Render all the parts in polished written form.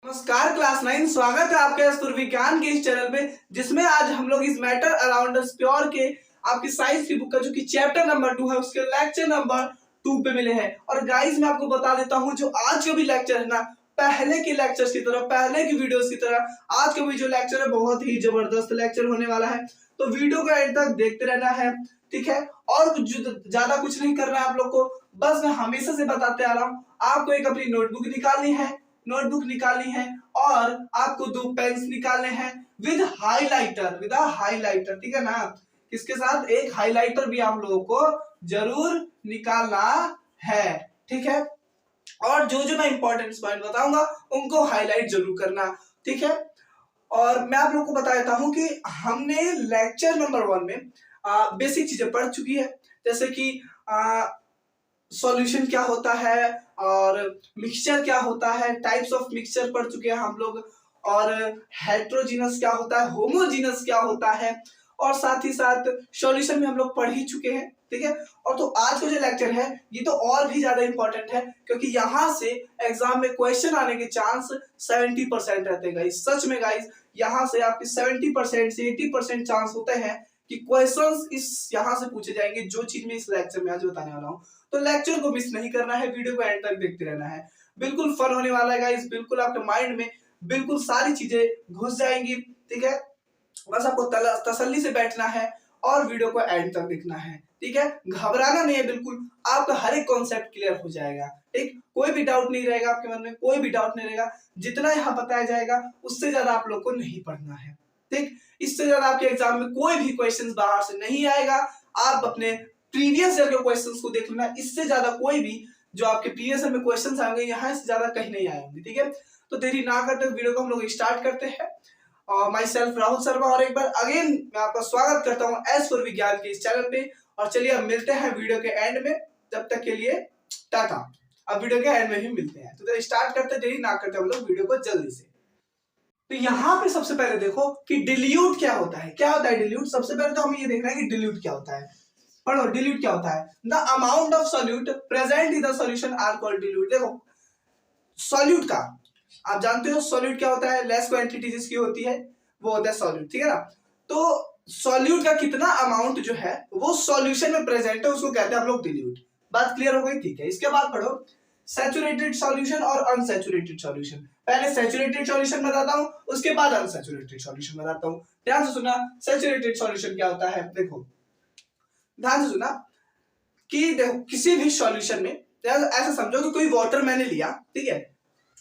नमस्कार क्लास 9, स्वागत है आपके अस्त्र विज्ञान के इस चैनल पे, जिसमें आज हम लोग इस मैटर अराउंड अस प्योर के आपकी साइंस की बुक का जो कि चैप्टर नंबर 2 है उसके लेक्चर नंबर 2 पे मिले हैं। और गाइस मैं आपको बता देता हूं, जो आज का भी लेक्चर है ना, पहले के लेक्चर्स की तरह, पहले की वीडियोस की तरह आज का भी जो लेक्चर है बहुत ही जबरदस्त लेक्चर होने वाला है। तो वीडियो को एंड तक देखते रहना है, ठीक है। और ज्यादा कुछ नहीं करना है आप लोग को, बस मैं हमेशा से बताते आ रहा हूँ, आपको एक अपनी नोटबुक निकालनी है और आपको 2 पेन्स निकालने हैं विद हाइलाइटर, ठीक है ना। इसके साथ एक हाइलाइटर भी आप लोगों को जरूर निकालना है, ठीक है। और जो जो मैं इंपॉर्टेंट पॉइंट बताऊंगा उनको हाईलाइट जरूर करना, ठीक है। और मैं आप लोगों को बता देता हूं कि हमने लेक्चर नंबर 1 में बेसिक चीजें पढ़ चुकी है, जैसे कि सॉल्यूशन क्या होता है और मिक्सचर क्या होता है, टाइप्स ऑफ मिक्सचर पढ़ चुके हैं हम लोग, और हेट्रोजीनस क्या होता है, होमोजीनस क्या होता है, और साथ ही साथ सॉल्यूशन में हम लोग पढ़ ही चुके हैं, ठीक है। और तो आज का जो लेक्चर है ये तो और भी ज्यादा इंपॉर्टेंट है, क्योंकि यहाँ से एग्जाम में क्वेश्चन आने के चांस 70% रहते हैं गाइस। सच में गाइस, यहाँ से आपके 70% से 80% चांस होते हैं कि क्वेश्चंस इस यहाँ से पूछे जाएंगे, जो चीज में इस लेक्चर में आज बताने वाला हूँ। तो लेक्चर को मिस नहीं करना है, वीडियो को एंड तक देखते रहना है। बिल्कुल फन होने वाला है गाइस, बिल्कुल आपके माइंड में बिल्कुल सारी चीजें घुस जाएंगी, ठीक है। बस आपको तसल्ली से बैठना है और वीडियो को एंड तक देखना है, ठीक है। घबराना नहीं है बिल्कुल, आपका हर एक कॉन्सेप्ट क्लियर हो जाएगा, ठीक। कोई भी डाउट नहीं रहेगा आपके मन में, कोई भी डाउट नहीं रहेगा। जितना यहाँ बताया जाएगा उससे ज्यादा आप लोग को नहीं पढ़ना है, ठीक। इससे ज्यादा आपके एग्जाम में कोई भी क्वेश्चन बाहर से नहीं आएगा। आप अपने प्रीवियस ईयर के क्वेश्चंस को देख लेना, इससे ज्यादा कोई भी जो आपके प्रीवियस ईयर में क्वेश्चंस आएंगे यहाँ से ज्यादा कहीं नहीं आएंगे, ठीक है। तो देरी ना करते वीडियो को हम लोग स्टार्ट करते हैं। माई सेल्फ राहुल शर्मा, और एक बार अगेन मैं आपका स्वागत करता हूँ एस फॉर विज्ञान के इस चैनल पे। और चलिए अब मिलते हैं वीडियो के एंड में, तब तक के लिए टाटा। अब वीडियो के एंड में ही मिलते हैं, तो स्टार्ट करते, देरी ना करते हम लोग वीडियो को जल्दी से। तो यहाँ पे सबसे पहले देखो कि डिल्यूट क्या होता है। क्या होता है डिल्यूट? सबसे पहले तो हमें ये देखना है कि डिल्यूट क्या होता है। पढ़ो, डिल्यूट क्या होता है। The amount of solute present in the solution are called dilute. देखो सॉल्यूट का आप जानते हो सॉल्यूट क्या होता है, लेस क्वांटिटी जिसकी होती है वो होता है सॉल्यूट, ठीक है ना। तो सॉल्यूट का कितना अमाउंट जो है वो सॉल्यूशन में प्रेजेंट है, उसको कहते हैं हम लोग डिल्यूट। बात क्लियर हो गई, ठीक है। इसके बाद पढ़ो सैचुरेटेड सॉल्यूशन और अनसैचुरेटेड सॉल्यूशन। पहले सैचुरेटेड सॉल्यूशन बताता हूं, उसके बाद अनसैचुरेटेड सॉल्यूशन बताता हूं। ध्यान से सुना, सैचुरेटेड सॉल्यूशन क्या होता है। देखो ध्यान से सुना कि देखो किसी भी सॉल्यूशन में ऐसा समझो कि कोई वाटर मैंने लिया, ठीक है।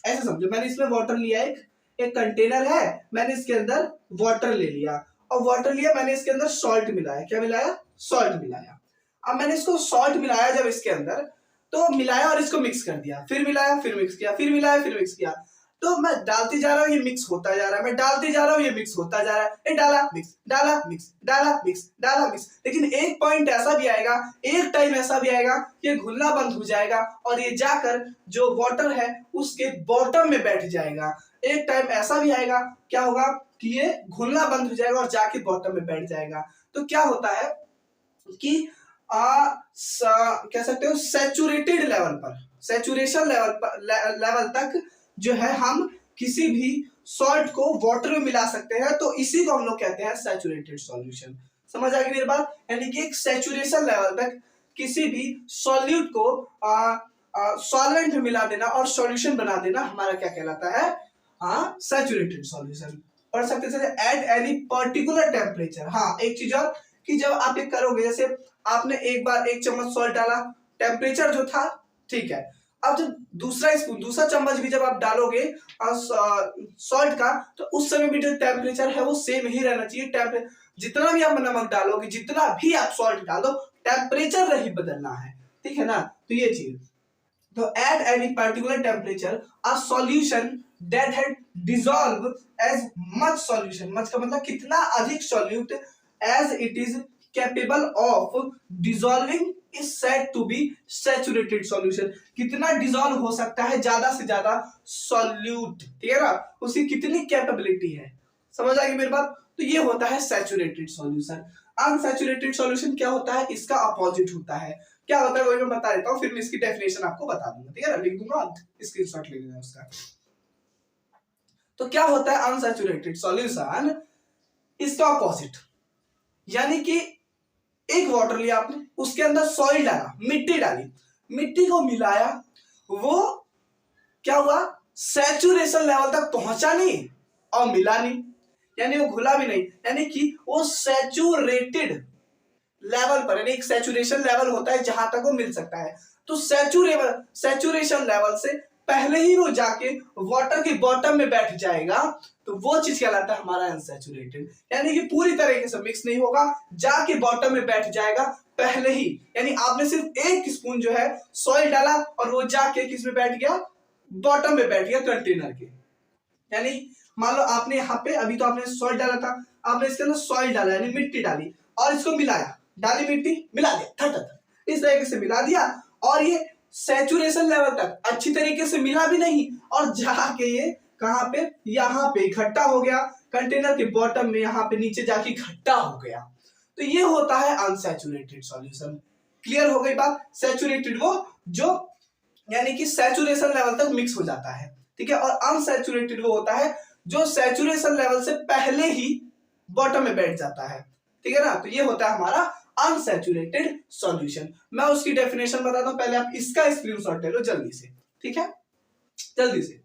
ऐसे समझो मैंने इसमें वाटर लिया, एक कंटेनर है, मैंने इसके अंदर वाटर ले लिया, और वाटर लिया मैंने इसके अंदर सॉल्ट मिलाया। क्या मिलाया? सॉल्ट मिलाया। अब मैंने इसको सॉल्ट मिलाया जब इसके अंदर, तो मिलाया और इसको मिक्स कर दिया, फिर मिलाया फिर मिक्स किया, फिर मिलाया फिर मिक्स किया। तो मैं डालते जा रहा हूँ, ये मिक्स होता जा रहा है, मैं डालते जा रहा हूँ, ये मिक्स होता जा रहा है। ये डाला मिक्स, डाला मिक्स, डाला मिक्स, डाला मिक्स। लेकिन एक पॉइंट ऐसा भी आएगा, एक टाइम ऐसा भी आएगा, ये घुलना बंद हो जाएगा और ये जाकर जो वाटर है उसके बॉटम में बैठ जाएगा। एक टाइम ऐसा भी आएगा, क्या होगा कि ये घुलना बंद हो जाएगा और जाके बॉटम में बैठ जाएगा। तो क्या होता है कि कह सकते हो सैचुरेटेड लेवल पर, सैचुरेशन लेवल तक जो है हम किसी भी सॉल्ट को वाटर में मिला सकते हैं, तो इसी को हम लोग कहते हैं सैचुरेटेड सॉल्यूशन। समझ आ गई मेरी बात? यानी कि एक सैचुरेशन लेवल तक किसी भी सॉल्यूट को सॉल्वेंट में मिला देना और सॉल्यूशन बना देना हमारा क्या कहलाता है? Saturated solution. पढ़ सकते थे एट एनी पर्टिकुलर टेम्परेचर। हाँ एक चीज और कि जब आप ये करोगे, जैसे आपने एक बार 1 चम्मच सॉल्ट डाला, टेम्परेचर जो था ठीक है, अब जब दूसरा चम्मच भी जब आप डालोगे सॉल्ट का, तो उस समय भी जो टेम्परेचर है वो सेम ही रहना चाहिए। जितना भी आप नमक डालोगे, जितना भी आप सॉल्ट डालो, टेम्परेचर नहीं बदलना है, ठीक है ना। तो ये चीज, तो at any particular temperature a solution that had dissolve as much solution, much का मतलब कितना अधिक solute, as it is capable of dissolving is said to be saturated solution। कितना डिसॉल्व हो सकता है ज्यादा से ज्यादा सॉल्यूट, ठीक है ना, उसकी कितनी कैपेबिलिटी है। समझ आ गई मेरी बात? तो ये होता है सैचुरेटेड सॉल्यूशन। अनसैचुरेटेड सॉल्यूशन क्या होता है? इसका अपोजिट होता है। क्या होता है वही मैं बता देता हूँ, फिर मैं इसकी डेफिनेशन आपको बता दूंगा, ठीक है ना, लिख दूंगा, स्क्रीनशॉट ले लेना उसका। तो क्या होता है अनसैचुरेटेड सॉल्यूशन, इसका ऑपोजिट, यानी कि एक वाटर लिया आपने, उसके अंदर सॉइल डाला, मिट्टी डाली, मिट्टी को मिलाया, वो क्या हुआ, सैचुरेशन लेवल तक पहुंचा नहीं और मिला नहीं, यानी वो घुला भी नहीं, यानी कि वो सैचुरेटेड लेवल पर, यानी एक सैचुरेशन लेवल होता है जहां तक वो मिल सकता है। तो सैचुरेशन लेवल से पहले ही वो जाके वाटर के बॉटम में बैठ जाएगा, तो वो चीज कहलाता है हमारा अनसैचुरेटेड, यानी कि पूरी तरीके से मिक्स नहीं होगा, जाके बॉटम में बैठ जाएगा पहले ही, यानी आपने सिर्फ एक स्पून जो है सॉइल डाला और वो जाके किस में बैठ गया, बॉटम में बैठ गया कंटेनर के। यानी मान लो आपने यहाँ पे अभी तो आपने सॉइल डाला था, आपने इसके अंदर सॉइल डाला यानी मिट्टी डाली और इसको मिलाया, डाली मिट्टी मिला दिया, इस तरीके से मिला दिया और ये सैचुरेशन लेवल तक अच्छी तरीके से मिला भी नहीं और जाके ये कहां पे, यहाँ पे इकट्ठा हो गया कंटेनर के बॉटम में, यहाँ पे नीचे जाके इकट्ठा हो गया, तो ये होता है अनसैचुरेटेड सॉल्यूशन। क्लियर हो गई बात? सैचुरेटेड वो जो यानी कि सैचुरेशन लेवल तक मिक्स हो जाता है, ठीक है, और अनसैचुरेटेड वो होता है जो सैचुरेशन लेवल से पहले ही बॉटम में बैठ जाता है, ठीक है ना। तो ये होता है हमारा अनसैचुरेटेड सॉल्यूशन। मैं उसकी डेफिनेशन बताता हूं, पहले आप इसका स्क्रीनशॉट ले लो जल्दी से, ठीक है, जल्दी से।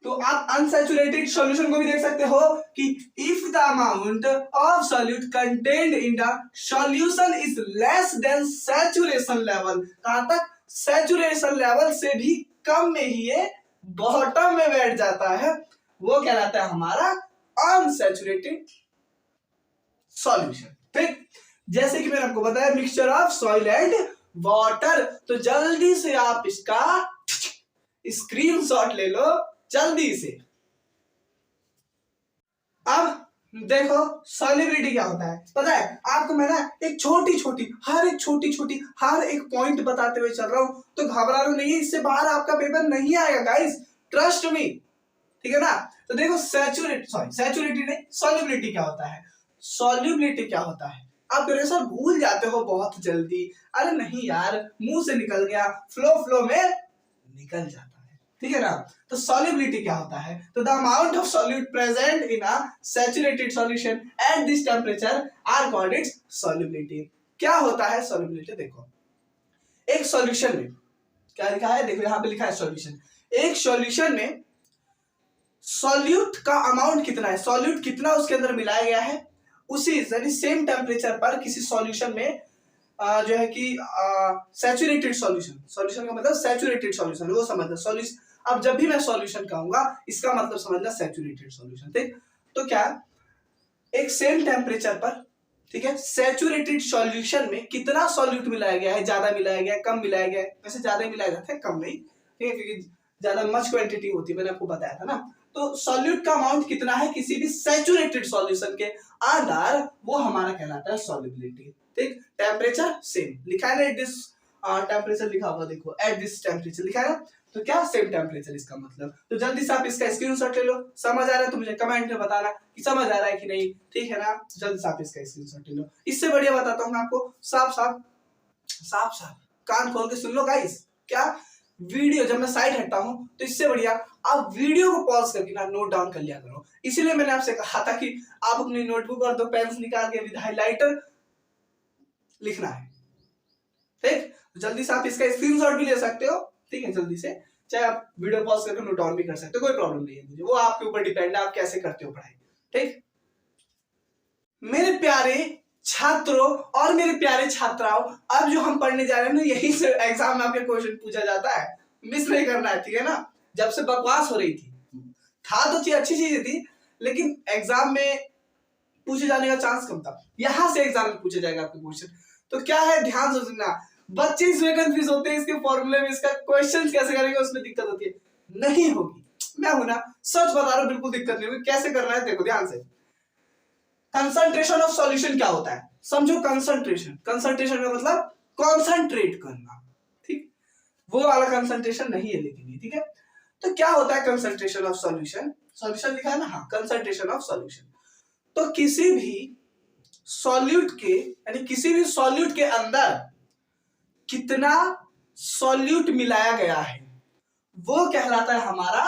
तो आप अनसैचुरेटेड सॉल्यूशन को भी देख सकते हो कि if the amount of solute contained in the solution is less than saturation level, कहां तक, सैचुरेशन लेवल से भी कम में ही ये बॉटम में बैठ जाता है, वो कहलाता है हमारा अनसैचुरेटेड सॉल्यूशन। ठीक, जैसे कि मैंने आपको बताया mixture of soil and water, तो जल्दी से आप इसका स्क्रीनशॉट ले लो जल्दी से। अब देखो सॉल्युबिलिटी क्या होता है, पता है आपको, मैं ना एक छोटी छोटी हर एक पॉइंट बताते हुए चल रहा हूं, तो घबराना नहीं है, इससे बाहर आपका पेपर नहीं आएगा गाइस, ट्रस्ट मी, ठीक है ना। तो देखो सैचुरेटेड नहीं, सॉल्युबिलिटी क्या होता है, सॉल्युबिलिटी क्या होता है, आप सर भूल जाते हो बहुत जल्दी, अरे नहीं यार, मुंह से निकल गया, फ्लो में निकल जाता है, ठीक है ना। तो सॉल्युबिलिटी क्या होता है, तो the amount of solute present in a saturated solution at this temperature are called its solubility. क्या होता है सॉल्युबिलिटी, देखो एक सॉल्यूशन में क्या लिखा है, देखो यहां पे लिखा है सॉल्यूशन, एक सॉल्यूशन में सॉल्यूट का अमाउंट कितना है, सॉल्यूट कितना उसके अंदर मिलाया गया है, उसी यानी सेम टेम्परेचर पर किसी सॉल्यूशन में जो है कि सैचुरेटेड सॉल्यूशन का मतलब सैचुरेटेड सॉल्यूशन, वो समझना सॉल्यूशन। अब जब भी मैं सॉल्यूशन कहूंगा इसका मतलब समझना सैचुरेटेड सॉल्यूशन, ठीक। तो क्या एक सेम टेम्परेचर पर, ठीक है, सैचुरेटेड सॉल्यूशन में कितना सॉल्यूट मिलाया गया है, ज्यादा मिलाया गया है, कम मिलाया गया है, वैसे ज्यादा ही मिलाया जाता है, कम नहीं, ठीक है, क्योंकि ज्यादा मच क्वांटिटी होती है, मैंने आपको बताया था ना। तो सॉल्यूट का अमाउंट कितना है किसी भी सैचुरेटेड सॉल्यूशन के अंदर, वो हमारा कहलाता है सॉल्युबिलिटी, ठीक। टेम्परेचर सेम लिखा है ना, एट दिस टेम्परेचर लिखा हुआ, देखो एट दिस टेम्परेचर लिखा है ना, तो क्या सेम टेम्परेचर इसका मतलब। तो जल्दी से आप इसका स्क्रीनशॉट ले लो, समझ आ रहा है तो मुझे कमेंट में बताना कि समझ आ रहा है कि नहीं, ठीक है ना। जल्दी से आप इसका स्क्रीनशॉट ले लो, इससे बढ़िया बताता हूँ मैं आपको, साफ कान खोल के सुन लो गाइस। क्या वीडियो जब मैं साइड हटता हूं तो इससे बढ़िया आप वीडियो को पॉज करके ना नोट डाउन कर लिया करो, इसीलिए मैंने आपसे कहा था कि आप अपनी नोटबुक और 2 पेन्स निकाल के विद हाइलाइटर लिखना है, ठीक। जल्दी से आप इसका स्क्रीनशॉट भी ले सकते हो, ठीक है, जल्दी से, चाहे आप वीडियो पॉज करके नोट डाउन भी कर सकते हो, कोई प्रॉब्लम नहीं है मुझे, वो आपके ऊपर डिपेंड है आप कैसे करते हो पढ़ाई, ठीक। मेरे प्यारे छात्रों और मेरे प्यारे छात्राओं, अब जो हम पढ़ने जा रहे हैं ना, यही से एग्जाम में आपके क्वेश्चन पूछा जाता है, मिस नहीं करना है, ठीक है ना। जब से बकवास हो रही थी, था तो अच्छी चीज थी, लेकिन एग्जाम में पूछे जाने का चांस कम था, यहां से एग्जाम में पूछा जाएगा आपके क्वेश्चन। तो क्या है, ध्यान से सुनना, बच्चे इसमें कंफ्यूज होते हैं, इसके फॉर्मूले में इसका क्वेश्चन कैसे करेंगे, उसमें दिक्कत होती है, नहीं होगी, मैं हूं ना, सच बता रहा हूं, बिल्कुल दिक्कत नहीं होगी। कैसे करना है देखो ध्यान से। कंसंट्रेशन ऑफ सॉल्यूशन क्या होता है, समझो, कंसंट्रेशन का मतलब कॉन्सेंट्रेट करना, ठीक, वो वाला कंसंट्रेशन नहीं है लेकिन, ठीक है। तो क्या होता है कंसंट्रेशन ऑफ सॉल्यूशन लिखा है ना, हाँ, कंसंट्रेशन ऑफ सॉल्यूशन। तो किसी भी सॉल्यूट के, यानी किसी भी सॉल्यूट के अंदर कितना सॉल्यूट मिलाया गया है, वो कहलाता है हमारा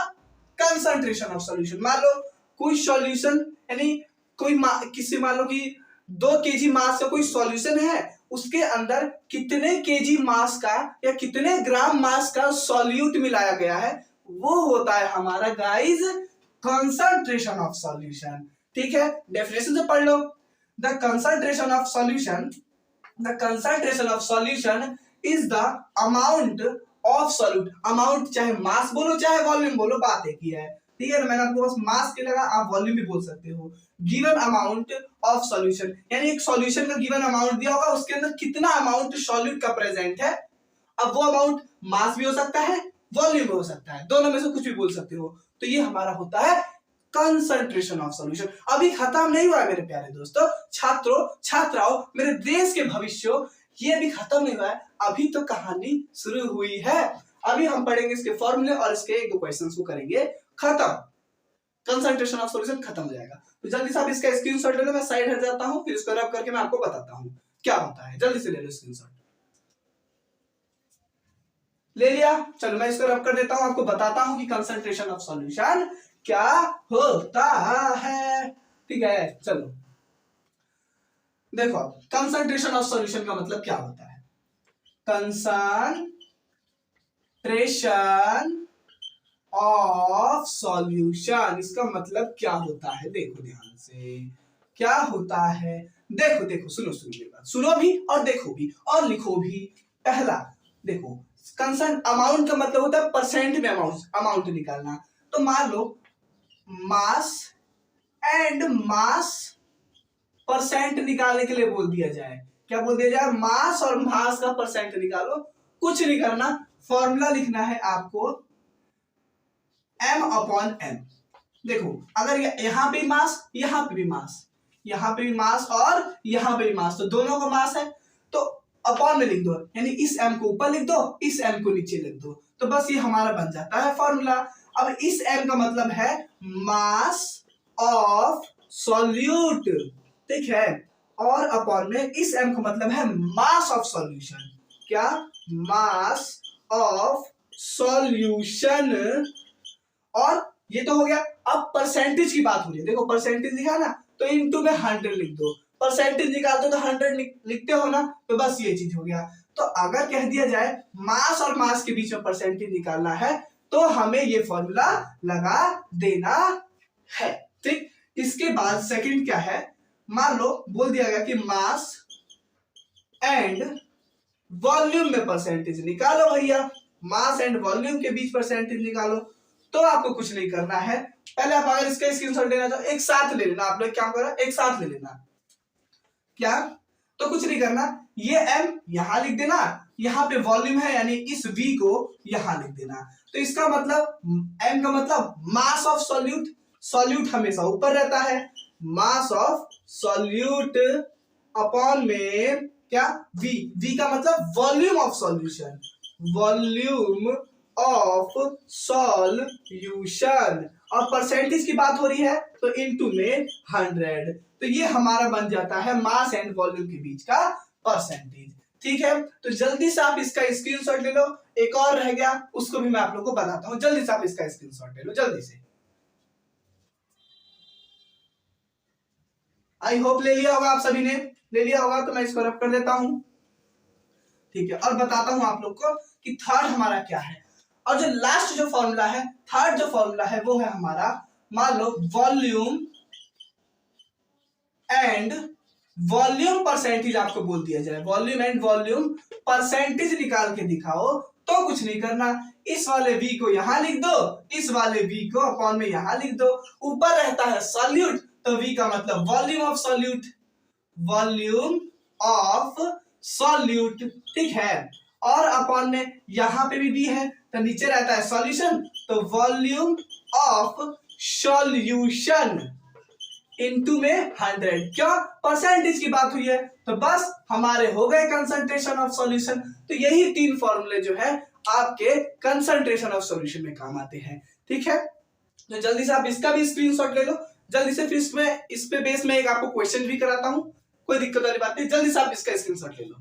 कंसंट्रेशन ऑफ सॉल्यूशन। मान लो कोई सॉल्यूशन यानी कोई किसी मान लो कि 2 kg मास का कोई सॉल्यूशन है, उसके अंदर कितने केजी मास का या कितने ग्राम मास का सॉल्यूट मिलाया गया है, वो होता है हमारा गाइस कंसंट्रेशन ऑफ सॉल्यूशन। ठीक है, डेफिनेशन से पढ़ लो। The concentration of solution, the concentration of solution is the amount of solute. Amount चाहे मास बोलो चाहे वॉल्यूम बोलो, बात एक ही है। ठीक है, मैंने आपको बस मास के लगा, आप वॉल्यूम भी बोल सकते हो। गिवन अमाउंट ऑफ सॉल्यूशन यानी एक सॉल्यूशन का गिवन अमाउंट दिया होगा, उसके अंदर कितना अमाउंट सॉल्यूट का प्रेजेंट है। अब वो अमाउंट मास भी हो सकता है, वॉल्यूम भी हो सकता है, दोनों में से कुछ भी बोल सकते हो। तो ये हमारा होता है कंसंट्रेशन ऑफ सॉल्यूशन। अभी खत्म नहीं हुआ है मेरे प्यारे दोस्तों, छात्रों छात्राओं, मेरे देश के भविष्य, ये अभी खत्म नहीं हुआ है, अभी तो कहानी शुरू हुई है। अभी हम पढ़ेंगे इसके फॉर्मूले और इसके 1-2 क्वेश्चंस को करेंगे खत्म। कंसंट्रेशन ऑफ सॉल्यूशन खत्म हो जाएगा। तो जल्दी से आप इसका स्क्रीनशॉट ले लो, मैं साइड हट जाता हूं, फिर इसको रब करके मैं आपको बताता हूं क्या होता है। जल्दी से ले लो स्क्रीनशॉट। ले लिया, चलो मैं इसको रब कर देता हूं, आपको बताता हूं कि कंसंट्रेशन ऑफ सॉल्यूशन क्या होता है। ठीक है, चलो देखो कंसंट्रेशन ऑफ सॉल्यूशन का मतलब क्या होता है। कंसंट्रेशन ऑफ सॉल्यूशन, इसका मतलब क्या होता है, देखो ध्यान से क्या होता है। देखो देखो सुनो सुनो मेरी बात, सुनो भी और देखो भी और लिखो भी। पहला देखो, कंसंट अमाउंट का मतलब होता है परसेंट में अमाउंट निकालना। तो मान लो मास एंड मास परसेंट निकालने के लिए बोल दिया जाए, क्या बोल दिया जाए, मास और मास का परसेंट निकालो। कुछ नहीं करना, फॉर्मूला लिखना है आपको m/m। देखो अगर यहां पे मास, यहां पे भी मास, यहां पे भी मास और यहां पे भी मास, तो दोनों का मास है, तो अपॉन में लिख दो, यानी इस m को ऊपर लिख दो, इस m को नीचे लिख दो, तो बस ये हमारा बन जाता है फॉर्मूला। अब इस m का मतलब है मास ऑफ सॉल्यूट, ठीक है, और अपॉन में इस m का मतलब है मास ऑफ सॉल्यूशन। क्या, मास ऑफ सॉल्यूशन। और ये तो हो गया। अब परसेंटेज की बात हो रही है, देखो परसेंटेज लिखा ना, तो इनटू में 100 लिख दो। परसेंटेज निकालते तो 100 लिखते हो ना, तो बस ये चीज हो गया। तो अगर कह दिया जाए मास और मास के बीच में परसेंटेज निकालना है, तो हमें ये फॉर्मूला लगा देना है। ठीक, इसके बाद सेकंड क्या है, मान लो बोल दिया गया कि मास एंड वॉल्यूम में परसेंटेज निकालो भैया, मास एंड वॉल्यूम के बीच परसेंटेज निकालो। तो आपको कुछ नहीं करना है, पहले आप अगर इसका स्क्रीनशॉट लेना चाहो एक साथ ले लेना, आप लोग क्या करो एक साथ ले लेना। क्या, तो कुछ नहीं करना, ये m यहां लिख देना, यहां पे वॉल्यूम है यानी इस v को यहां लिख देना। तो इसका मतलब m का मतलब मास ऑफ सॉल्यूट, सॉल्यूट हमेशा ऊपर रहता है, मास ऑफ सॉल्यूट अपॉन में क्या, v का मतलब volume of solution, volume of solution, और परसेंटेज की बात हो रही है तो इनटू में 100। तो ये हमारा बन जाता है मास एंड वॉल्यूम के बीच का परसेंटेज। ठीक है, तो जल्दी से आप इसका स्क्रीनशॉट ले लो। एक और रह गया, उसको भी मैं आप लोग को बताता हूं, जल्दी से आप इसका स्क्रीनशॉट ले लो जल्दी से। आई होप ले लिया होगा, आप सभी ने ले लिया होगा, तो मैं इसको रब कर देता हूं। ठीक है, और बताता हूं आप लोग को कि थर्ड हमारा क्या है। और जो लास्ट जो फॉर्मूला है, थर्ड जो फॉर्मूला है वो है हमारा, मान low volume and volume percentage आपको बोल दिया जाए, वॉल्यूम एंड वॉल्यूम परसेंटेज निकाल के दिखाओ। तो कुछ नहीं करना, इस वाले v को यहां लिख दो, इस वाले v को अपॉन में यहां लिख दो। ऊपर रहता है सॉल्यूट, तो v का मतलब volume of solute, volume of solute. ठीक है, और अपॉन में यहां पे भी v है, तो नीचे रहता है सॉल्यूशन, तो वॉल्यूम ऑफ सॉल्यूशन इनटू में 100। क्या, परसेंटेज की बात हुई है, तो बस हमारे हो गए कंसंट्रेशन ऑफ सॉल्यूशन। तो यही 3 फॉर्मूले जो है आपके कंसंट्रेशन ऑफ सॉल्यूशन में काम आते हैं। ठीक है, तो जल्दी से आप इसका भी स्क्रीनशॉट ले लो जल्दी से, फिर इसमें इस पे बेस में एक आपको क्वेश्चन भी कराता हूं, कोई दिक्कत वाली बात नहीं, जल्दी से आप इसका स्क्रीनशॉट ले लो।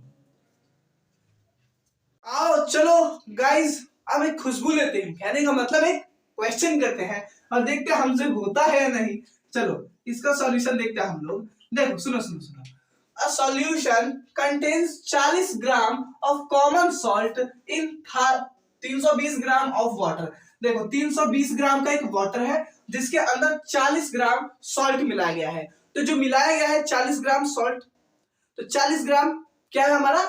आओ चलो गाइस, अब एक खुशबू लेते हैं, कहने का मतलब एक क्वेश्चन करते हैं और देखते हैं हमसे होता है या नहीं। चलो इसका सॉल्यूशन देखते हैं हम लोग। देखो सुनो सुनो सुनो, a solution contains 40 gram of common salt in 320 gram of water. देखो 320 ग्राम का एक वाटर है जिसके अंदर 40 ग्राम सॉल्ट मिलाया गया है। तो जो मिलाया गया है 40 ग्राम सॉल्ट, तो 40 ग्राम क्या है हमारा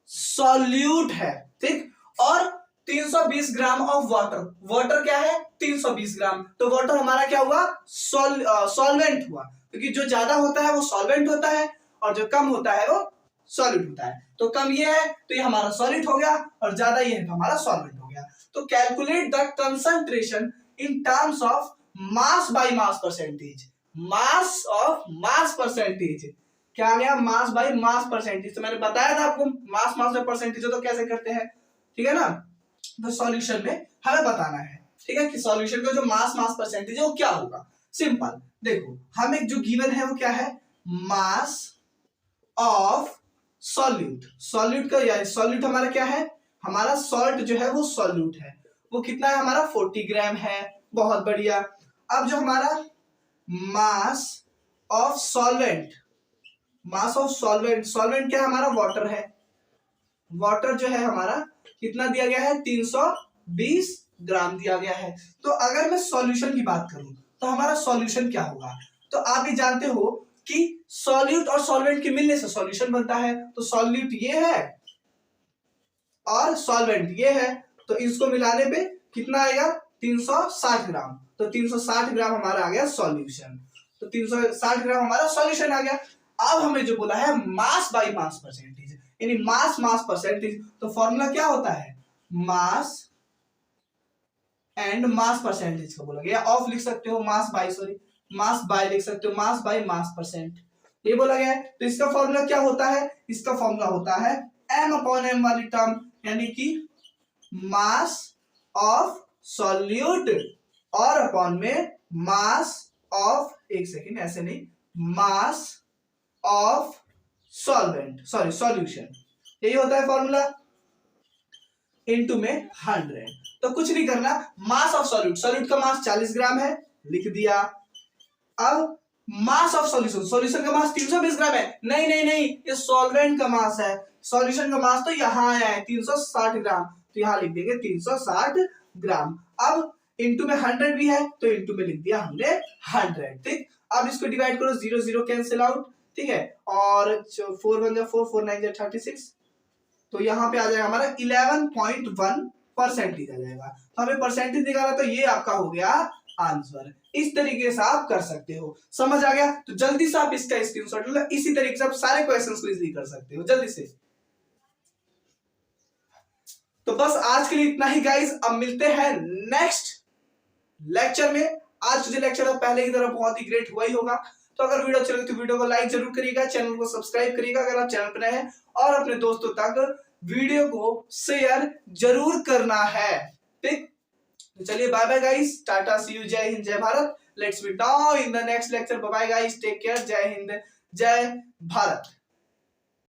सॉल्यूट है, ठीक। और 320 ग्राम ऑफ वाटर, वाटर क्या है 320 ग्राम, तो वाटर हमारा क्या हुआ सॉल्वेंट हुआ, क्योंकि जो ज्यादा होता है वो सॉल्वेंट होता है और जो कम होता है वो सॉलिड होता है। तो कम ये है तो ये हमारा सॉलिड हो गया और ज्यादा ये है तो हमारा सॉल्वेंट हो गया। तो calculate the concentration in terms of mass by mass percentage. Mass of mass percentage क्या आ गया, मास बाय मास परसेंटेज। तो मैंने बताया था आपको मास मास में परसेंटेज हो तो कैसे करते हैं, ठीक है ना। तो सॉल्यूशन में हमें बताना है, ठीक है, कि सॉल्यूशन का जो मास मास परसेंटेज है वो क्या होगा। सिंपल, देखो हम एक जो गिवन है वो क्या है, मास ऑफ सॉल्यूट। सॉल्यूट का या सॉल्यूट हमारा क्या है, हमारा सॉल्ट जो है वो सॉल्यूट है, वो कितना है हमारा 40 ग्राम है, बहुत बढ़िया। अब जो हमारा mass of solvent, mass of solvent, solvent क्या है हमारा वाटर है, वाटर जो है हमारा कितना दिया गया है 320 ग्राम दिया गया है। तो अगर मैं सॉल्यूशन की बात करूं तो हमारा सॉल्यूशन क्या होगा, तो आप ये जानते हो कि सॉल्यूट और सॉल्वेंट के मिलने से सॉल्यूशन बनता है। तो सॉल्यूट ये है और सॉल्वेंट ये है, तो इसको मिलाने पे कितना आएगा 360 ग्राम। तो 360 ग्राम हमारा आ गया सॉल्यूशन, तो 360 ग्राम हमारा सॉल्यूशन आ गया। अब हमें जो बोला है मास बाय मास परसेंटेज, यानी मास मास परसेंटेज, तो फॉर्मूला क्या होता है मास एंड मास परसेंटेज का बोला गया। ऑफ लिख सकते हो mass by, sorry mass by लिख सकते हो, मास बाय मास परसेंट ये बोला गया है। तो इसका फॉर्मूला क्या होता है, इसका फॉर्मूला होता है m अपॉन m वाली टर्म, यानी कि मास ऑफ सॉल्यूट और अपॉन में मास ऑफ, एक सेकेंड ऐसे नहीं, mass of solvent, sorry solution, यही होता है फॉर्मूला, इनटू में 100। तो कुछ नहीं करना, मास ऑफ सॉल्यूट, सॉल्यूट का मास 40 ग्राम है लिख दिया। अब मास ऑफ सॉल्यूशन, सॉल्यूशन का मास 320 ग्राम है, नहीं नहीं नहीं ये सॉल्वेंट का मास है, सॉल्यूशन का मास तो यहाँ है 360 ग्राम, तो यहाँ लिख देंगे 360 ग्राम। अब इनटू में 100 भी है तो इनटू में लिख दिया हमने 100, ठीक। अब इसको डिवाइड करो, 0 0 कैंसिल आउट, ठीक है, और 4 1 जा 4 4 9 जा 36, तो यहाँ पे आ जाएगा हमारा 11.1 परसेंटेज आ जाएगा। तो हमें परसेंटेज निकाला तो ये आपका हो गया आंसर। इस तरीके से आप कर सकते हो, समझ आ गया। तो जल्दी से आप इसका स्क्रीनशॉट लो, इसी तरीके से आप सारे क्वेश्चंस को इजीली कर सकते हो जल्दी से। तो बस आज के लिए इतना ही गाइस, अब मिलते हैं नेक्स्ट लेक्चर में। आज जो लेक्चर पहले की तरह बहुत ही ग्रेट हुआ ही होगा। तो अगर वीडियो अच्छा लगे तो वीडियो को लाइक जरूर करिएगा, चैनल को सब्सक्राइब करिएगा अगर आप चैनल पर नए हैं, और अपने दोस्तों तक वीडियो को शेयर जरूर करना है, ठीक। तो चलिए bye bye guys, tata see you, जय हिंद जय Bharat. Let's meet now in the next lecture, bye bye guys, take care, जय हिंद जय भारत।